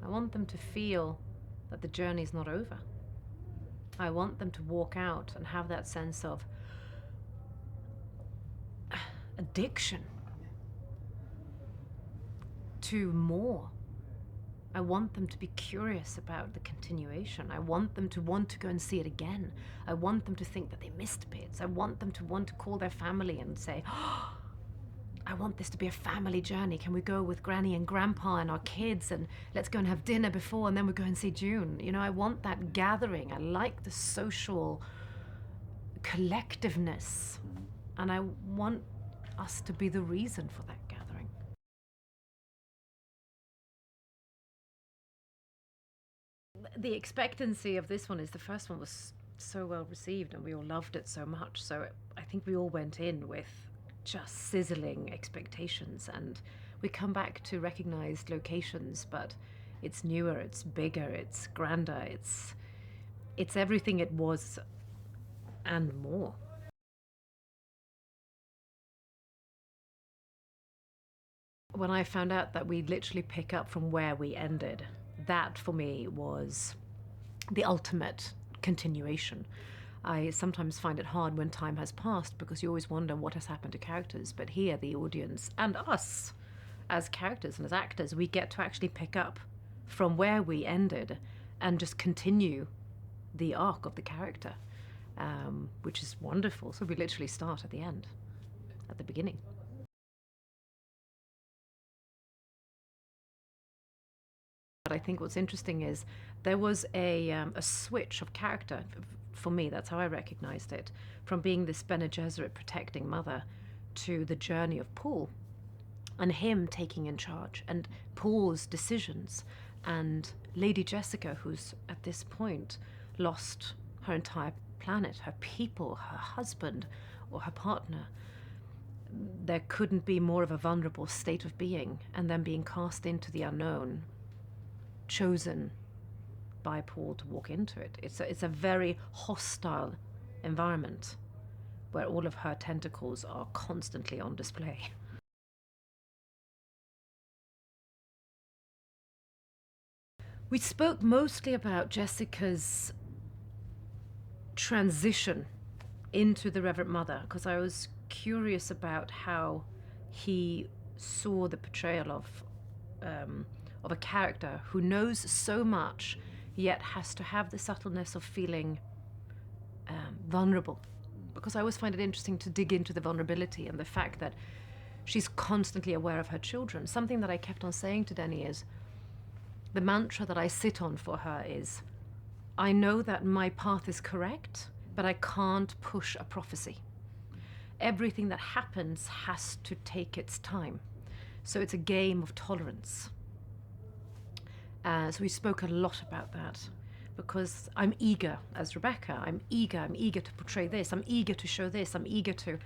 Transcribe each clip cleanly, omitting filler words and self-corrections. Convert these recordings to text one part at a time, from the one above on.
want them to feel that the journey is not over. I want them to walk out and have that sense of addiction to more. I want them to be curious about the continuation. I want them to want to go and see it again. I want them to think that they missed bits. I want them to want to call their family and say, oh, I want this to be a family journey. Can we go with Granny and Grandpa and our kids, and let's go and have dinner before, and then we go and see Dune. You know, I want that gathering. I like the social collectiveness, and I want us to be the reason for that gathering. The expectancy of this one is the first one was so well received and we all loved it so much. So I think we all went in with just sizzling expectations, and we come back to recognized locations, but it's newer, it's bigger, it's grander, it's everything it was and more. When I found out that we literally pick up from where we ended, that for me was the ultimate continuation. I sometimes find it hard when time has passed because you always wonder what has happened to characters, but here the audience and us as characters and as actors, we get to actually pick up from where we ended and just continue the arc of the character, which is wonderful. So we literally start at the end, at the beginning. But I think what's interesting is there was a switch of character. For me, that's how I recognized it, from being this Bene Gesserit protecting mother to the journey of Paul and him taking in charge, and Paul's decisions, and Lady Jessica, who's at this point lost her entire planet, her people, her husband, or her partner. There couldn't be more of a vulnerable state of being, and then being cast into the unknown, chosen by Paul to walk into it. It's a very hostile environment where all of her tentacles are constantly on display. We spoke mostly about Jessica's transition into the Reverend Mother, because I was curious about how he saw the portrayal of a character who knows so much, yet has to have the subtleness of feeling vulnerable. Because I always find it interesting to dig into the vulnerability and the fact that she's constantly aware of her children. Something that I kept on saying to Denny is, the mantra that I sit on for her is, I know that my path is correct, but I can't push a prophecy. Everything that happens has to take its time. So it's a game of tolerance. So we spoke a lot about that, because I'm eager as Rebecca. I'm eager to portray this. I'm eager to show this. I'm eager to.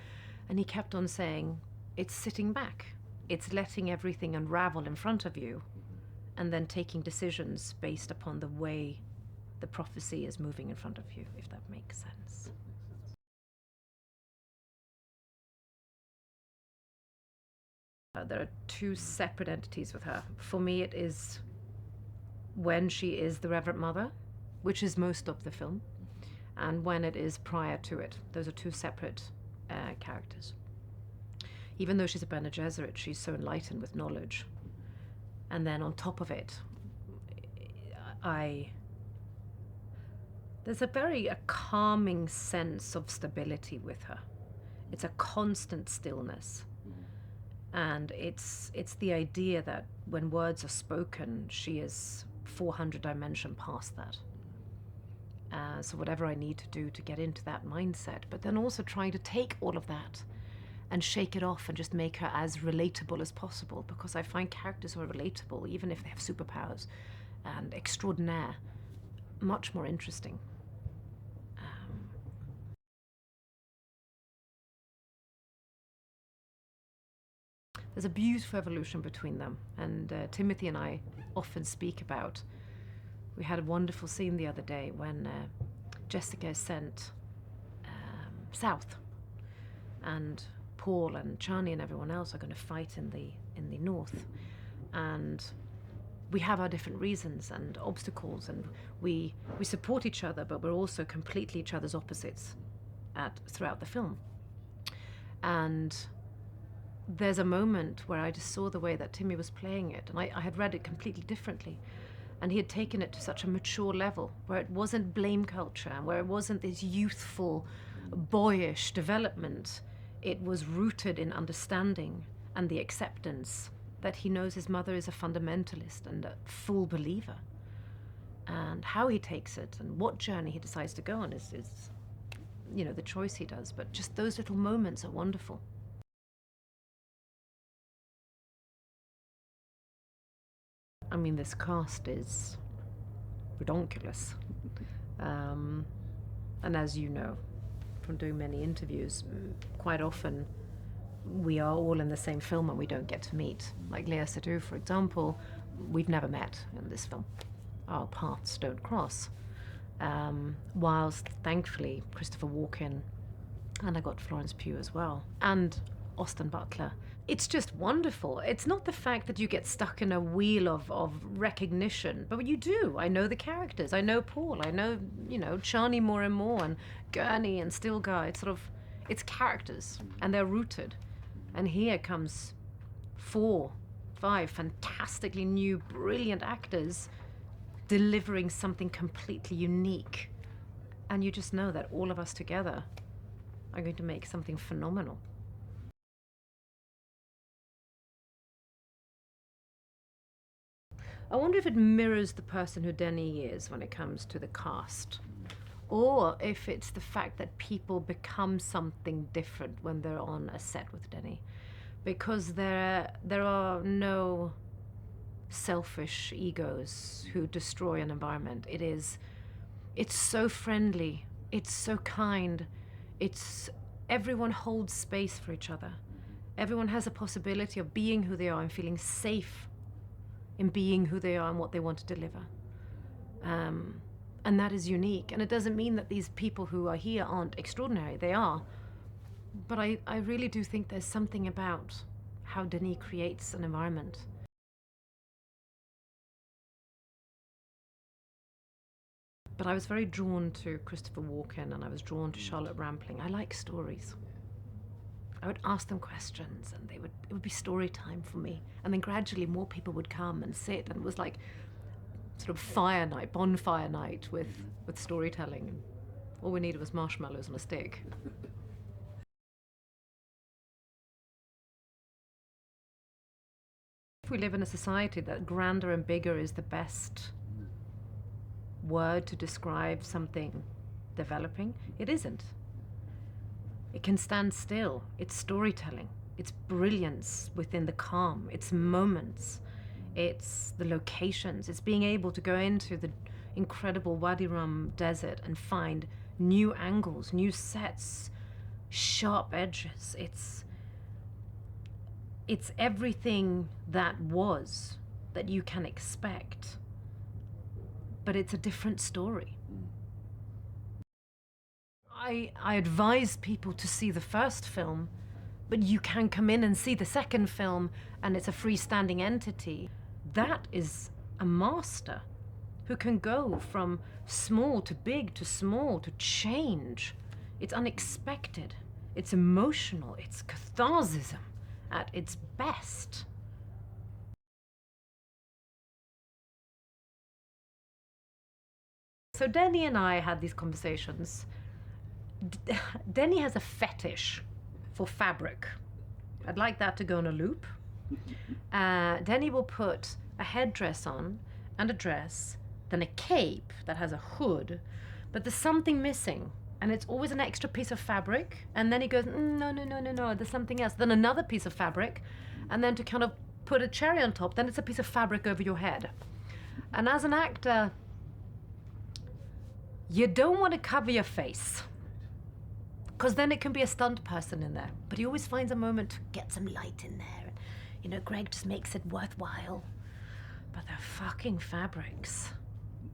And he kept on saying, it's sitting back. It's letting everything unravel in front of you, and then taking decisions based upon the way the prophecy is moving in front of you, if that makes sense. There are two separate entities with her. For me, it is when she is the Reverend Mother, which is most of the film, and when it is prior to it. Those are two separate characters. Even though she's a Bene Gesserit, she's so enlightened with knowledge. And then on top of it, there's a very calming sense of stability with her. It's a constant stillness. And it's the idea that when words are spoken, she is 400 dimension past that. So whatever I need to do to get into that mindset, but then also trying to take all of that and shake it off and just make her as relatable as possible, because I find characters who are relatable, even if they have superpowers and extraordinaire, much more interesting. There's a beautiful evolution between them, and Timothy and I often speak about. We had a wonderful scene the other day when Jessica is sent south, and Paul and Chani and everyone else are going to fight in the north, and we have our different reasons and obstacles, and we support each other, but we're also completely each other's opposites throughout the film. And there's a moment where I just saw the way that Timmy was playing it, and I had read it completely differently. And he had taken it to such a mature level, where it wasn't blame culture, where it wasn't this youthful, boyish development. It was rooted in understanding and the acceptance that he knows his mother is a fundamentalist and a full believer. And how he takes it and what journey he decides to go on is the choice he does. But just those little moments are wonderful. I mean, this cast is redonkulous. And as you know, from doing many interviews, quite often we are all in the same film and we don't get to meet. Like Léa Seydoux, for example, we've never met in this film. Our paths don't cross. Whilst, thankfully, Christopher Walken, and I got Florence Pugh as well, and Austin Butler. It's just wonderful. It's not the fact that you get stuck in a wheel of recognition, but you do. I know the characters. I know Paul. I know, Chani more and more, and Gurney and Stilgar. It's characters, and they're rooted. And here comes 4, 5 fantastically new, brilliant actors delivering something completely unique. And you just know that all of us together are going to make something phenomenal. I wonder if it mirrors the person who Denis is when it comes to the cast, or if it's the fact that people become something different when they're on a set with Denis, because there are no selfish egos who destroy an environment. It's so friendly, it's so kind, everyone holds space for each other. Everyone has a possibility of being who they are and feeling safe in being who they are and what they want to deliver. And that is unique. And it doesn't mean that these people who are here aren't extraordinary. They are. But I really do think there's something about how Denis creates an environment. But I was very drawn to Christopher Walken, and I was drawn to Charlotte Rampling. I like stories. I would ask them questions, and it would be story time for me. And then gradually more people would come and sit, and it was like sort of fire night, bonfire night with storytelling. And all we needed was marshmallows on a stick. If we live in a society that grander and bigger is the best word to describe something developing, it isn't. It can stand still. It's storytelling. It's brilliance within the calm. It's moments. It's the locations. It's being able to go into the incredible Wadi Rum desert and find new angles, new sets, sharp edges. It's everything that was that you can expect, but it's a different story. I advise people to see the first film, but you can come in and see the second film and it's a freestanding entity. That is a master who can go from small to big to small to change. It's unexpected. It's emotional. It's catharsism at its best. So Denis and I had these conversations. Denis has a fetish for fabric. I'd like that to go on a loop. Denis will put a headdress on and a dress, then a cape that has a hood, but there's something missing, and it's always an extra piece of fabric, and then he goes, no, there's something else. Then another piece of fabric, and then to kind of put a cherry on top, then it's a piece of fabric over your head. And as an actor, you don't want to cover your face, because then it can be a stunt person in there. But he always finds a moment to get some light in there. And, Greg just makes it worthwhile. But the fucking fabrics.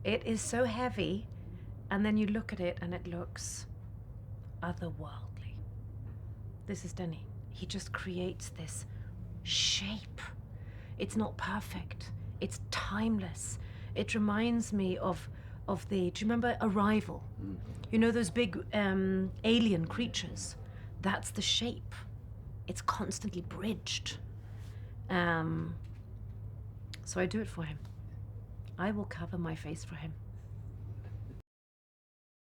It is so heavy, and then you look at it and it looks otherworldly. This is Denis. He just creates this shape. It's not perfect. It's timeless. It reminds me of the. Do you remember Arrival? You know those big alien creatures. That's the shape. It's constantly bridged. So I do it for him. I will cover my face for him.